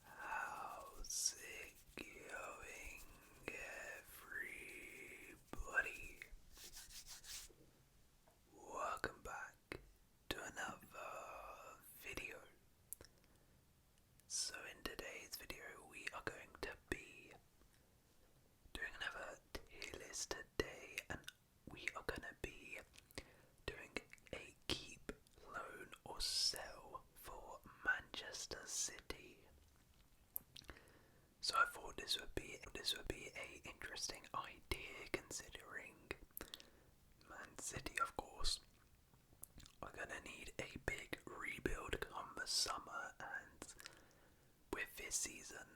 How's it going, everybody? Welcome back to another video. So in today's video we are going to be doing another tier list today, and we are going to be doing a keep, loan or sell for Manchester City. So I thought this would be a interesting idea, considering Man City, of course, are gonna need a big rebuild come the summer, and with this season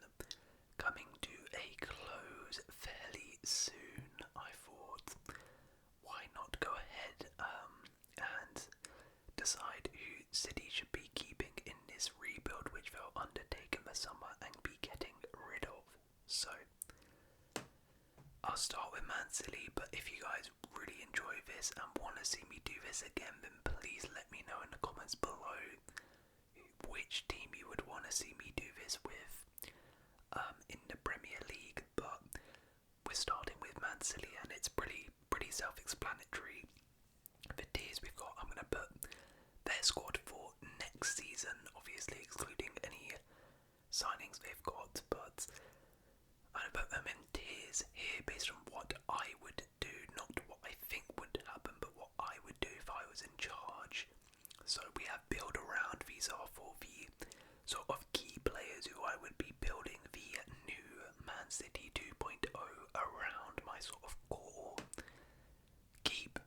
coming to a close fairly soon, I thought, why not go ahead and decide who City should be keeping in this rebuild which they'll undertake in the summer and be getting rid of. So I'll start with Man City, but if you guys really enjoy this and want to see me do this again, then please let me know in the comments below which team you would want to see me do this with in the Premier League. But we're starting with Man City, and it's pretty self-explanatory. The tiers we've got, I'm going to put their squad for next season, obviously excluding any signings they've got, but I'm going to put them in tiers here based on what I would do, not what I think would happen, but what I would do if I was in charge. So we have build around. These are for the sort of key players who I would be building the new Man City 2.0 around, my sort of core. Keep,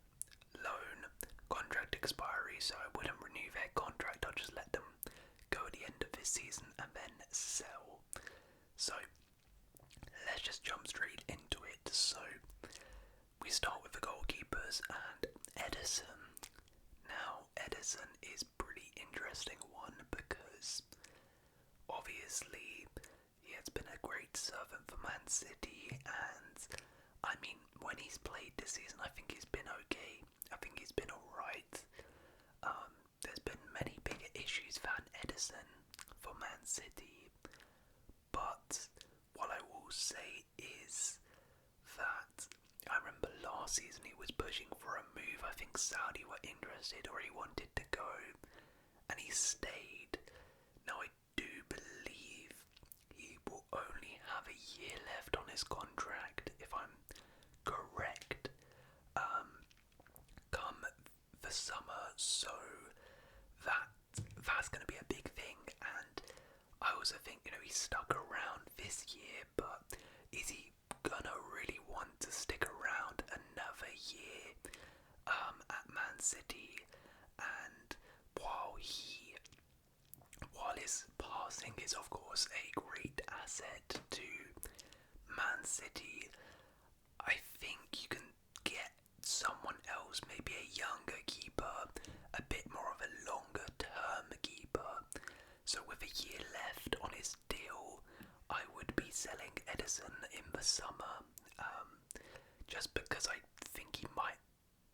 loan, contract expiry, so I wouldn't renew their contract, I'll just let them go at the end of this season and then sell. So let's just jump straight into it. So we start with the goalkeepers and Edison. Now Edison is pretty interesting one because obviously he has been a great servant for Man City, and I mean when he's played this season I think he's been okay. I think he's been alright. There's been many bigger issues than Edison for Man City, but what I will say is that I remember last season he was pushing for a move. I think Saudi were interested, or he wanted to go, and he stayed. Now I do believe he will only have a year left on his contract, if I'm correct, come the summer, so that's going to be a big thing. And I also think, he stuck around this year, but is he gonna really want to stick around another year at Man City? And while his passing is of course a great asset to Man City, I think you can get someone else, maybe a younger keeper, a bit more of a longer term keeper. So with a year left on his deal, I would be selling Edison in the summer, just because I think he might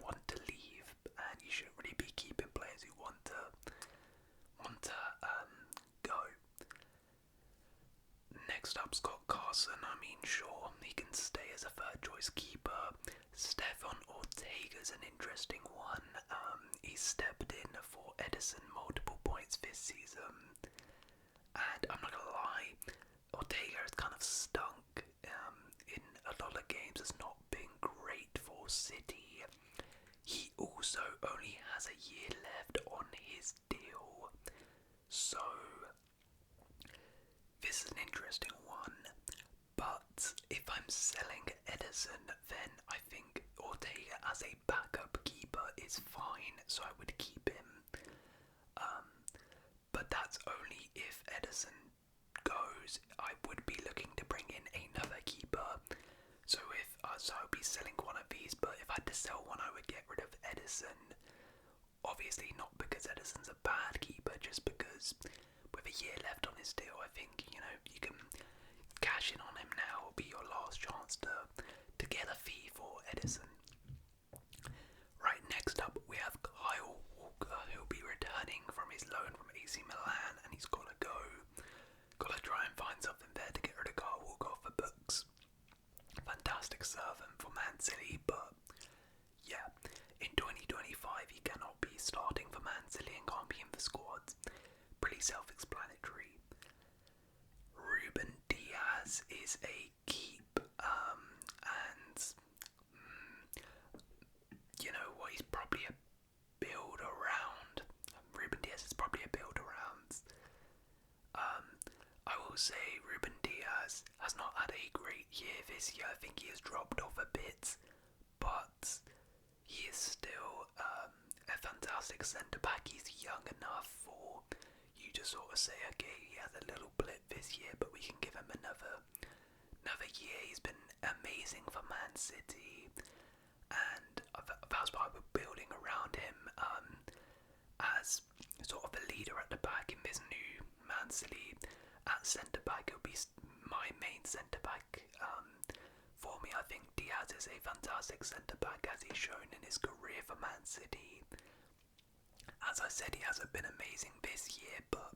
want to leave, and you shouldn't really be keeping players who want to go. Next up, Scott Carson. I mean, sure, he can stay as a third choice keeper. Stefan Ortega's an interesting one. He stepped in for Edison multiple points this season, and I'm not gonna lie, Ortega has kind of stunk in a lot of games. Has not been great for City. He also only has a year left on his deal, so this is an interesting one. But if I'm selling Edison, then I think Ortega as a backup keeper is fine, so I would keep him. But that's only if Edison goes. I would be looking to bring in another keeper. So so I would be selling one of these, but if I had to sell one, I would get rid of Edison. Obviously not because Edison's a bad keeper, just because with a year left on his deal, I think, you can cash in on him now. It'll be your last chance to get a fee for Edison. Right, next up we have Kyle Walker. self-explanatory. Ruben Diaz is a keep, and you know what? He's probably a build around. Ruben Diaz is probably a build around. I will say Ruben Diaz has not had a great year this year. I think he has dropped off a bit, but he is still a fantastic centre back. He's young enough for you to sort of say, okay, he had a little blip this year, but we can give him another year. He's been amazing for Man City, and that's why we're building around him as sort of a leader at the back in this new Man City. At centre back, it'll be my main centre back. For me, I think Diaz is a fantastic centre back, as he's shown in his career for Man City. As I said, he hasn't been amazing this year, but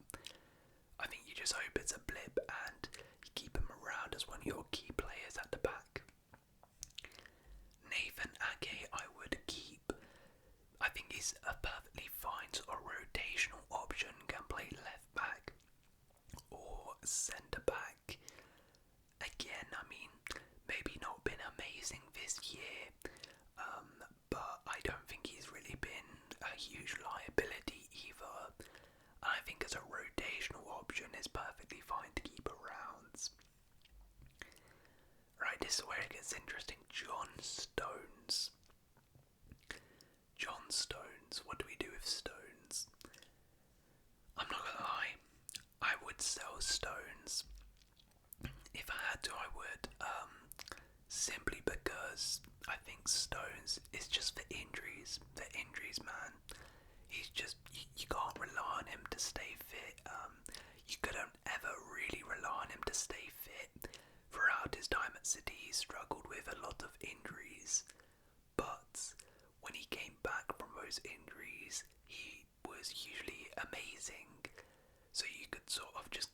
I think you just hope it's a blip and you keep him around as one of your key players at the back. Nathan Ake, I would keep. I think he's a perfectly fine sort of rotational option, can play left back or centre back. Again, I mean, maybe not been amazing this year, but I don't think he's really been a huge liability either. And I think as a rotational option is perfectly fine to keep around. Right, this is where it gets interesting. John Stones. John Stones. What do we do with Stones? I'm not gonna lie, I would sell Stones. If I had to, I would. Simply because I think Stones is just the injuries. The injuries, man. He's just, you can't rely on him to stay fit. You couldn't ever really rely on him to stay fit. Throughout his time at City, he struggled with a lot of injuries. But when he came back from those injuries, he was usually amazing. So you could sort of just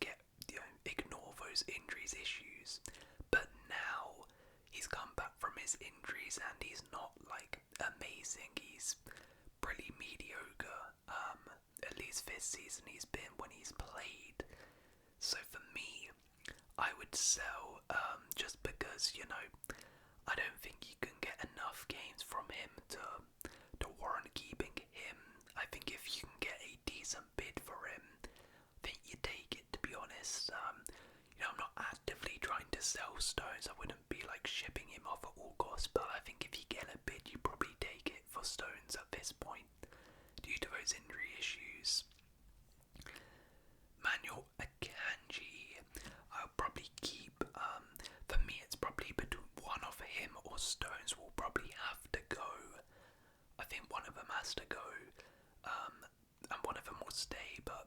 ignore those injuries issues. But now he's come back from his injuries and he's not like amazing. He's pretty mediocre. At least this season he's been when he's played. So for me, I would sell just because, I don't think you can get enough games from him to warrant keeping him. I think if you can get a decent bid for him, I think you take it, to be honest. I'm not actively trying to sell Stones. I wouldn't be like shipping him off at all costs, but I think if you get a bid, you probably take it for Stones at this point, due to those injury issues. Manuel Akanji, I'll probably keep. For me, it's probably between one of him or Stones will probably have to go. I think one of them has to go, and one of them will stay, but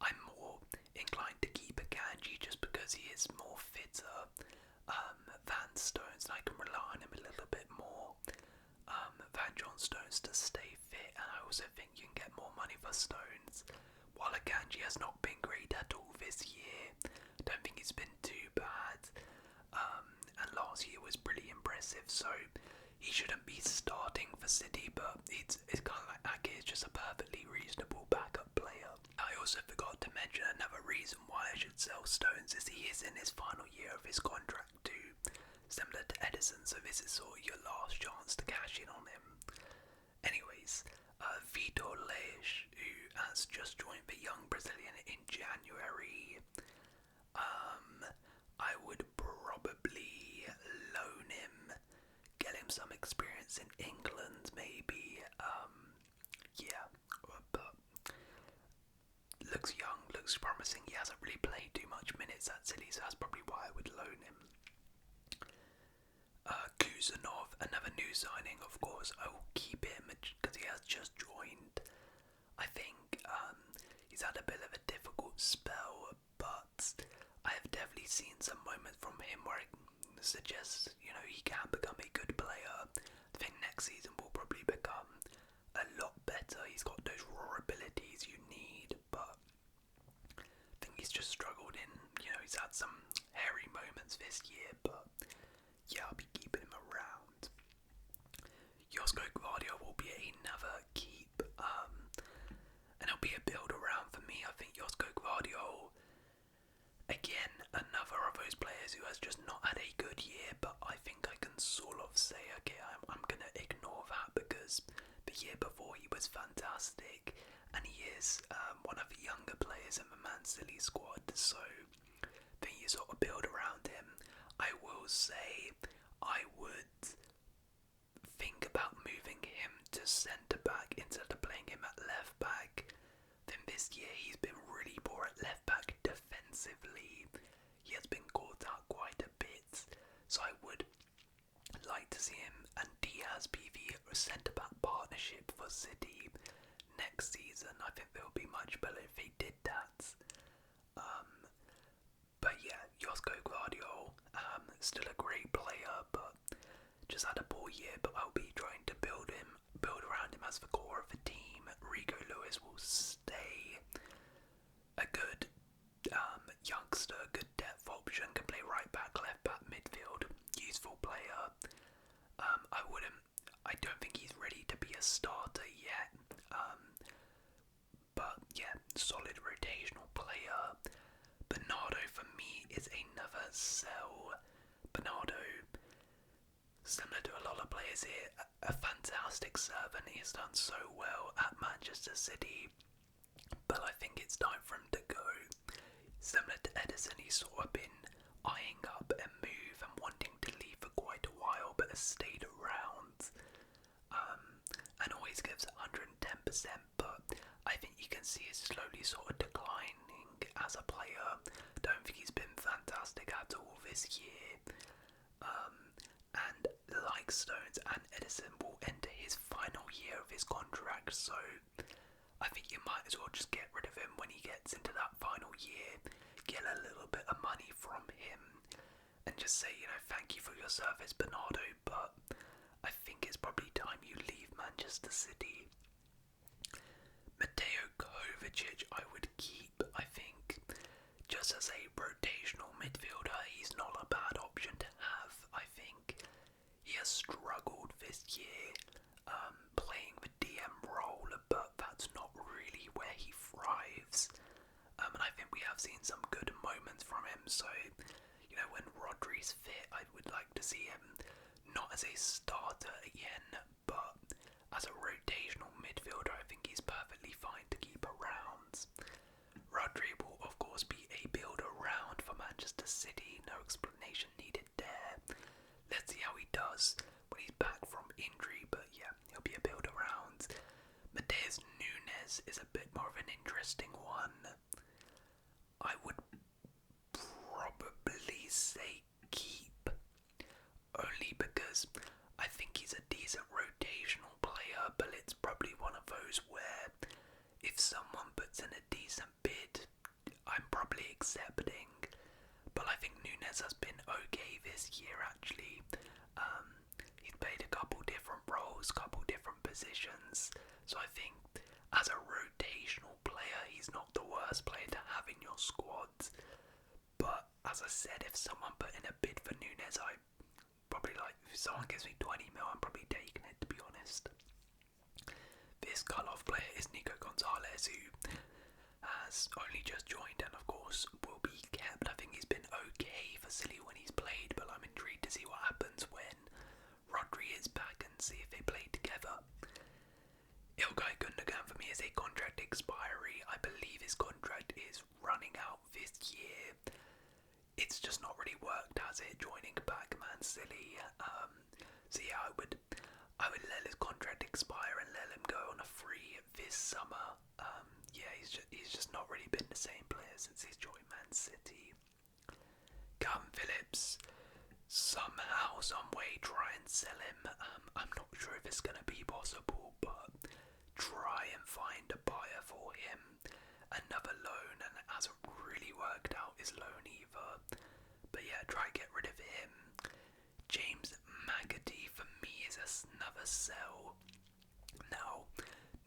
I'm more inclined to keep Akanji just because he is more fitter than Stones, and I can rely on him a little bit more than John Stones to stay fit, and I also think you can get more money for Stones. While Akanji has not been great at all this year, I don't think he's been too bad, and last year was pretty impressive, so he shouldn't be starting for City, but it's kind of like Ake is just a perfectly reasonable backup player. I also forgot to mention another reason why I should sell Stones is he is in his final year of his contract too, similar to Edison, so this is sort of your last chance to cash in on him. Anyways, Vitor Leite, who has just joined the young Brazilian in January, I would probably loan him, get him some experience in England maybe, but looks young, looks promising. He hasn't really played too much minutes at City, so that's probably why I would loan him. Kuzanov, another new signing, of course. I will keep him because he has just joined. I think he's had a bit of a difficult spell, but I have definitely seen some moments from him where it suggests, he can become a good player. I think next season will probably become a lot better. He's got those raw abilities you need, but I think he's just struggled in, he's had some hairy moments this year, but yeah, I'll be keeping him around. Josko Gvardiol will be another keep, and it'll be a build around for me. I think Josko who has just not had a good year, but I think I can sort of say, okay, I'm going to ignore that because the year before he was fantastic, and he is one of the younger players in the Man City squad, so then you sort of build around him. I will say I would think about moving him to centre back instead of playing him at left back. Then this year he's been really poor at left back defensively. He has been caught out quite a bit, so I would like to see him and Diaz be the centre back partnership for City next season. I think they would be much better if they did that. But yeah, Josko Gvardiol, still a great player, but just had a poor year. But I'll be trying to build around him as the core of the team. Rico Lewis will stay a good youngster, good depth option, can play right back, left back, midfield, useful player. I don't think he's ready to be a starter yet. But yeah, solid rotational player. Bernardo for me is another sell. Bernardo, similar to a lot of players here, a fantastic servant. He has done so well at Manchester City, but I think it's time for him to go. Similar to Edison, he's sort of been eyeing up a move and wanting to leave for quite a while, but has stayed around and always gives 110%. But I think you can see he's slowly sort of declining as a player. Don't think he's been fantastic at all this year. And like Stones and Edison will enter his final year of his contract, so I think you might as well just get rid of him when he gets into that final year, get a little bit of money from him, and just say, thank you for your service, Bernardo, but I think it's probably time you leave Manchester City. Mateo Kovacic I would keep. I think just as a rotational midfielder, he's not a bad option to have. I think he has struggled this year playing the DM role, but that's not really where he thrives. And I think we have seen some good moments from him, so when Rodri's fit, I would like to see him not as a starter again, but as a rotational midfielder. I think he's perfectly fine to keep around. Rodri will of course be a build around for Manchester City, no explanation needed there. Let's see how he does when he's back from injury, but yeah, he'll be a build around. Mateus Nunes is a bit more of an interesting one. I would probably say keep, only because I think he's a decent rotational player, but it's probably one of those where if someone puts in a decent bid, I'm probably accepting. But I think Nunes has been okay this year actually. He's played a couple different roles, couple different positions, so I think as a rotational player he's not the worst player to have in your squad. But as I said, if someone put in a bid for Nunes, I probably if someone gives me 20 mil, I'm probably taking it, to be honest. This cut-off player is Nico Gonzalez, who has only just joined and of course will be kept. I think he's been okay for City when he's played, but I'm intrigued to see what happens when Rodri is back and see if they play together. Ilkay Gundogan for me is a contract expiry. I believe his contract is running out this year. It's just not really worked, has it, joining back Man City? So yeah, I would let his contract expire and let him go on a free this summer. Yeah, he's just not really been the same player since he's joined Man City. Calvin Phillips, somehow, some way, try and sell him. I'm not sure if it's going to be possible, but try and find a buyer for him. Another loan, and it hasn't really worked out his loan either. But yeah, try and get rid of him. James McAtee for me is another sell. Now,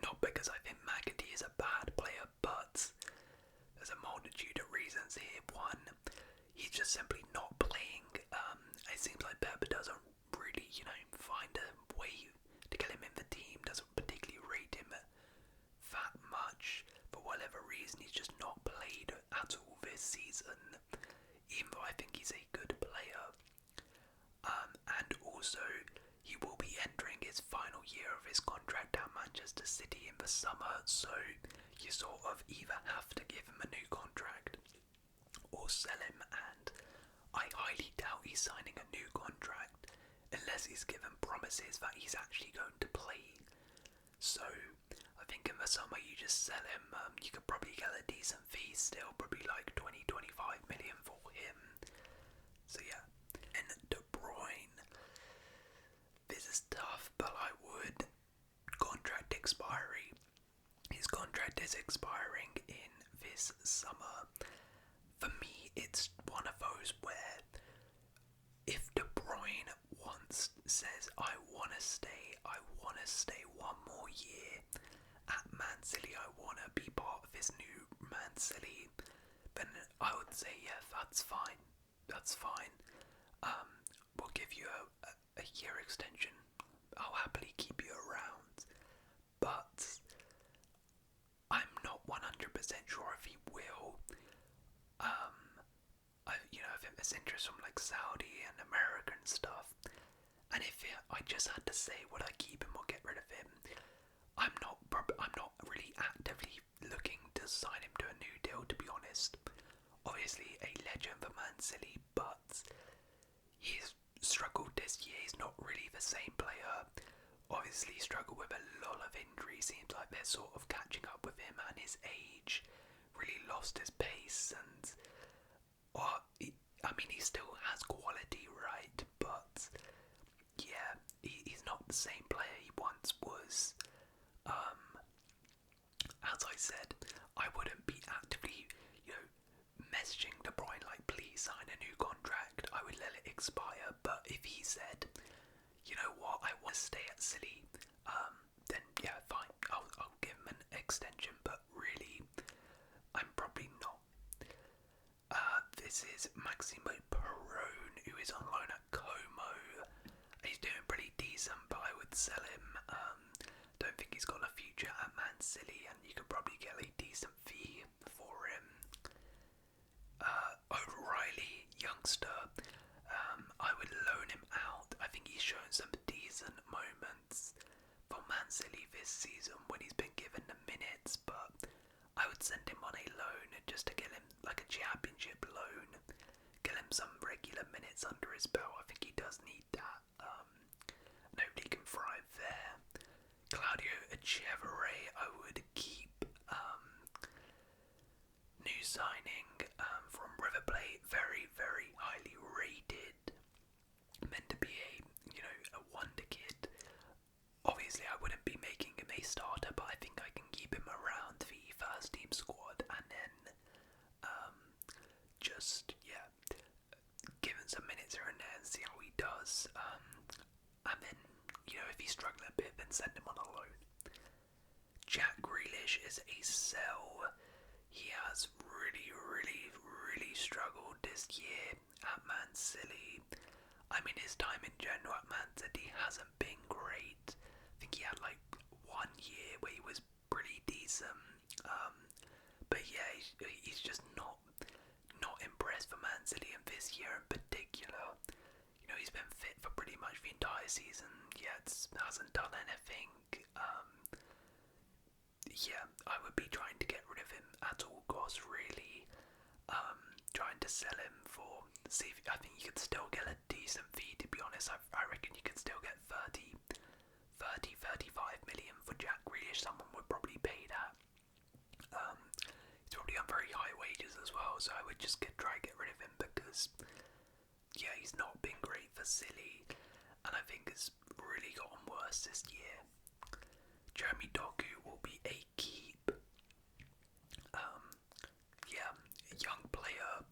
not because I think McAtee is a bad player, but there's a multitude of reasons here. One, he's just simply not playing. It seems like Pep doesn't really, find a way to get him in the team, doesn't particularly rate him that much. For whatever reason, he's just not played at all this season. Even though I think he's a good also he will be entering his final year of his contract at Manchester City in the summer, so you sort of either have to give him a new contract or sell him, and I highly doubt he's signing a new contract unless he's given promises that he's actually going to play. So I think in the summer you just sell him. You could probably get a decent fee still, probably like 20-25 million for him. So yeah. And De Bruyne, this is tough, but I would. Contract expiry. His contract is expiring in this summer. For me, it's one of those where if De Bruyne says, I want to stay one more year at Man City, I want to be part of this new Man City, then I would say, yeah, that's fine. We'll give you a year extension. I'll happily keep you around. But I'm not 100% sure if he will. I think there's interest from like Saudi and American stuff. And if I just had to say, would I keep him or get rid of him? I'm not really actively looking to sign him to a new deal, to be honest. Obviously a legend for Man City, but he's struggled this year. He's not really the same player. Obviously struggled with a lot of injuries. Seems like they're sort of catching up with him, and his age really lost his pace. And he still has quality, right? But yeah, he's not the same player he once was. As I said, I wouldn't be actively, messaging De Bruyne like, please sign a new contract. I would let it expire. But if he said, you know what, I want to stay at City, then yeah, fine. I'll give him an extension. But really, I'm probably not. This is Maximo Perrone, who is on loan at Como. He's doing pretty decent, but I would sell him. Don't think he's got a future at Man City, and you could probably get a decent fee for him. O'Reilly, youngster, I would loan him out. I think he's shown some decent moments for Man City this season when he's been given the minutes, but I would send him on a loan just to get him like a championship loan, get him some regular minutes under his belt. I think he does need that. Nobody can thrive there. Claudio Echeverri, I would keep. New signing from River Plate, very, very highly rated. Meant to be a wonder kid. Obviously, I wouldn't be making him a starter, but I think I can keep him around the first team squad, and then give him some minutes here and there and see how he does. And then, if he's struggling a bit, then send him on a loan. Jack Grealish is a sell. He has really, really, really struggled this year at Man City. I mean, his time in general at Man City hasn't been great. I think he had like 1 year where he was pretty decent. But yeah, he's just not impressed for Man City, and this year in particular. He's been fit for pretty much the entire season, yet hasn't done anything. I would be trying to get rid of him at all costs, really. Trying to sell him for, I think you could still get a decent fee, to be honest. I reckon you could still get 35 million for Jack Grealish. Someone would probably pay that. He's probably on very high wages as well, so I would just try and get rid of him because, yeah, he's not been great for City, and I think it's really gotten worse this year. Jeremy Doku will be a keep. Young player,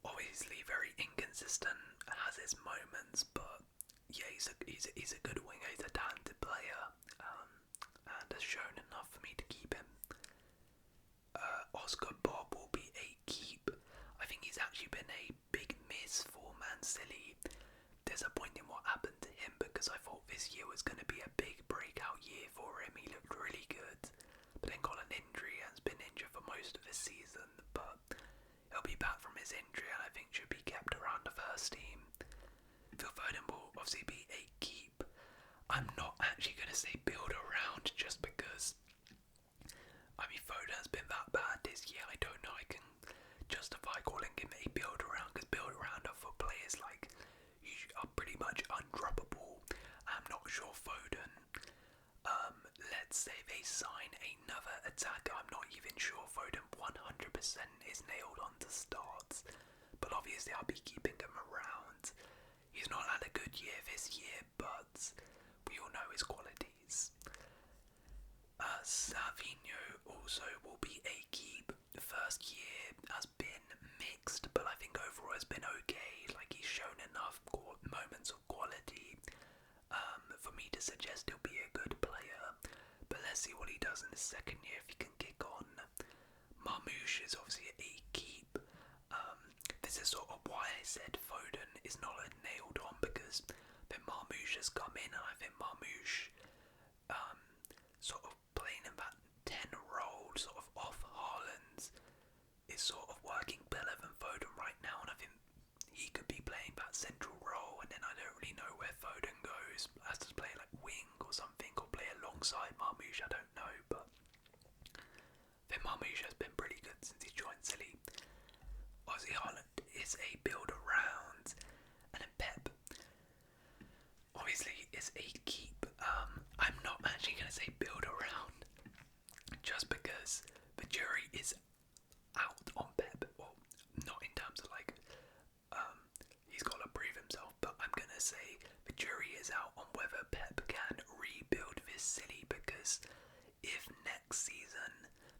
obviously very inconsistent, has his moments, but yeah, he's a good winger, he's a talented player, and has shown enough for me to keep him. Oscar Bob will be a keep. I think he's actually been a big miss for Man City. Disappointing what happened to him, because I thought this year was going to be a big breakout year for him. He looked really good, but then got an injury and has been injured for most of the season. But he'll be back from his injury, and I think should be kept around the first team. Phil Foden will obviously be a keep. I'm not actually going to say build around just because, I mean, Foden's been that bad this year. I don't know I can justify calling him a build around, because build around are for players like you are pretty much undroppable. I'm not sure Foden. Let's say they sign another attacker. I'm not even sure Foden 100% is nailed on to starts, but obviously I'll be keeping him around. He's not had a good year this year, but we all know his qualities. Savinho also will be a keep. The first year has been mixed, but I think overall has been okay. Like, he's shown enough moments of quality for me to suggest he'll be a good player. But let's see what he does in his second year if he can kick on. Marmouche is obviously a keep. This is sort of why I said Foden is not a nailed on, because then Marmouche has come in, and I think Marmouche sort of playing in that 10 role, sort of off Haaland, is sort of working better than Foden right now, and I think he could be playing that central role, and then I don't really know where Foden goes. Has to play like wing or something, or play alongside Marmouche, I don't know, but then Marmouche has been pretty good since he joined City. Obviously Haaland is a build around, and then Pep obviously is a keep. I'm not actually going to say build around, just because the jury is out on Pep. Well, not in terms of like, he's got to prove himself, but I'm going to say the jury is out on whether Pep can rebuild this City, because if next season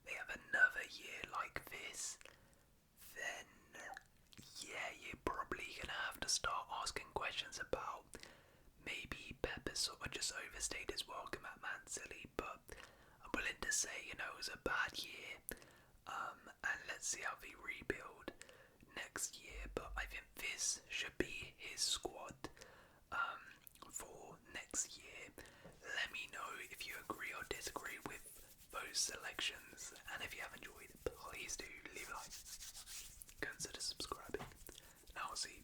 they have another year like this, then yeah, you're probably going to have to start asking questions about maybe Pep has sort of just overstayed his welcome at Man City. But I'm willing to say, it was a bad year, and let's see how they rebuild next year. But I think this should be his squad for next year. Let me know if you agree or disagree with those selections, and if you have enjoyed, please do leave a like, consider subscribing, and I'll see